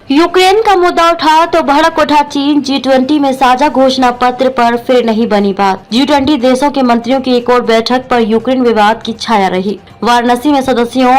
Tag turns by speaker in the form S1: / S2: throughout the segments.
S1: Ukraine का मुद्दा उठा तो भड़क उठा चीन। G20 में साझा घोषणा पत्र पर फिर नहीं बनी बात। G20 देशों के मंत्रियों की एक और बैठक पर यूक्रेन विवाद की छाया रही। वाराणसी में सदस्यों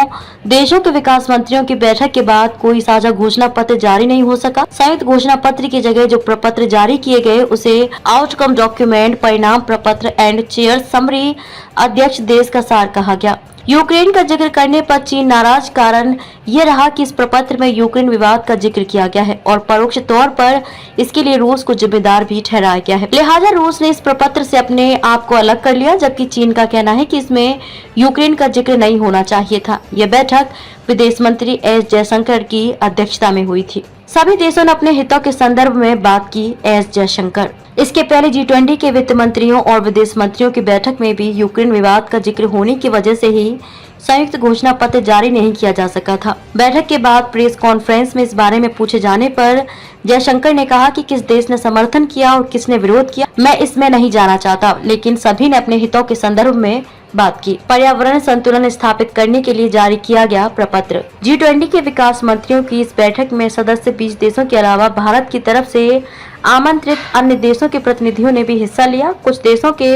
S1: देशों के विकास मंत्रियों की बैठक के बाद कोई साझा घोषणा पत्र जारी नहीं हो सका। संयुक्त घोषणा पत्र की जगह जो प्रपत्र जारी किए गए उसे आउटकम डॉक्यूमेंट, परिणाम प्रपत्र एंड चेयर समरी अध्यक्ष देश का सार कहा गया। यूक्रेन का जिक्र करने पर चीन नाराज। कारण यह रहा कि इस प्रपत्र में यूक्रेन विवाद का जिक्र किया गया है और परोक्ष तौर पर इसके लिए रूस को जिम्मेदार भी ठहराया गया है। लिहाजा रूस ने इस प्रपत्र से अपने आप को अलग कर लिया, जबकि चीन का कहना है कि इसमें यूक्रेन का जिक्र नहीं होना चाहिए था। यह बैठक विदेश मंत्री एस जयशंकर की अध्यक्षता में हुई थी। सभी देशों ने अपने हितों के संदर्भ में बात की। एस जयशंकर इसके पहले G20 के वित्त मंत्रियों और विदेश मंत्रियों की बैठक में भी यूक्रेन विवाद का जिक्र होने की वजह से ही संयुक्त घोषणा पत्र जारी नहीं किया जा सका था। बैठक के बाद प्रेस कॉन्फ्रेंस में इस बारे में पूछे जाने पर जयशंकर ने कहा कि किस देश ने समर्थन किया और किसने विरोध किया, मैं इसमें नहीं जाना चाहता, लेकिन सभी ने अपने हितों के संदर्भ में बात की। पर्यावरण संतुलन स्थापित करने के लिए जारी किया गया प्रपत्र। G20 के विकास मंत्रियों की इस बैठक में सदस्य 20 देशों के अलावा भारत की तरफ से आमंत्रित अन्य देशों के प्रतिनिधियों ने भी हिस्सा लिया। कुछ देशों के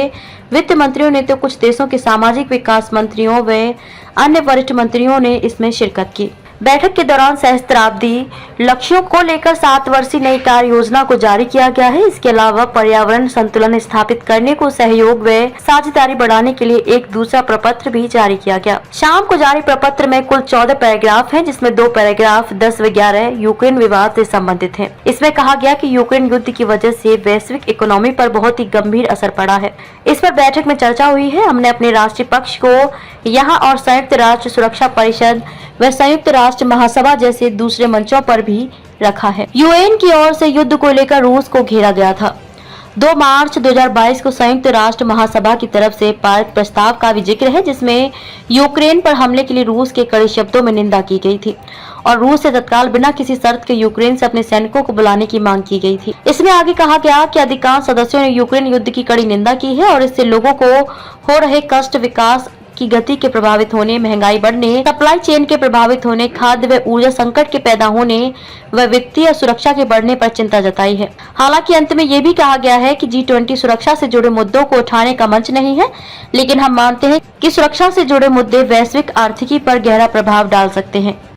S1: वित्त मंत्रियों ने तो कुछ देशों के सामाजिक विकास मंत्रियों व अन्य वरिष्ठ मंत्रियों ने इसमें शिरकत की। बैठक के दौरान सहस्त्राब्दी लक्ष्यों को लेकर 7 वर्षीय नई कार्य योजना को जारी किया गया है। इसके अलावा पर्यावरण संतुलन स्थापित करने को सहयोग व साझेदारी बढ़ाने के लिए एक दूसरा प्रपत्र भी जारी किया गया। शाम को जारी प्रपत्र में कुल 14 पैराग्राफ हैं, जिसमें 2 पैराग्राफ 10 व 11 यूक्रेन विवाद से संबंधित हैं। इसमें कहा गया कि यूक्रेन युद्ध की वजह से वैश्विक इकोनॉमी पर बहुत ही गंभीर असर पड़ा है। इस पर बैठक में चर्चा हुई है। हमने अपने राष्ट्रीय पक्ष को यहाँ और संयुक्त राष्ट्र सुरक्षा परिषद व संयुक्त राष्ट्र महासभा जैसे दूसरे मंचों पर भी रखा है। यूएन की ओर से युद्ध को लेकर रूस को घेरा गया था। 2 मार्च 2022 को संयुक्त राष्ट्र महासभा की तरफ से पारित प्रस्ताव का भी जिक्र है, जिसमें यूक्रेन पर हमले के लिए रूस के कड़े शब्दों में निंदा की गई थी और रूस से तत्काल बिना किसी शर्त के यूक्रेन से अपने सैनिकों को बुलाने की मांग की गई थी। इसमें आगे कहा गया कि अधिकांश सदस्यों ने यूक्रेन युद्ध की कड़ी निंदा की है और इससे लोगों को हो रहे कष्ट, विकास की गति के प्रभावित होने, महंगाई बढ़ने, सप्लाई चेन के प्रभावित होने, खाद्य व ऊर्जा संकट के पैदा होने व वित्तीय सुरक्षा के बढ़ने पर चिंता जताई है। हालांकि अंत में यह भी कहा गया है कि G20 सुरक्षा से जुड़े मुद्दों को उठाने का मंच नहीं है, लेकिन हम मानते हैं कि सुरक्षा से जुड़े मुद्दे वैश्विक आर्थिकी पर गहरा प्रभाव डाल सकते हैं।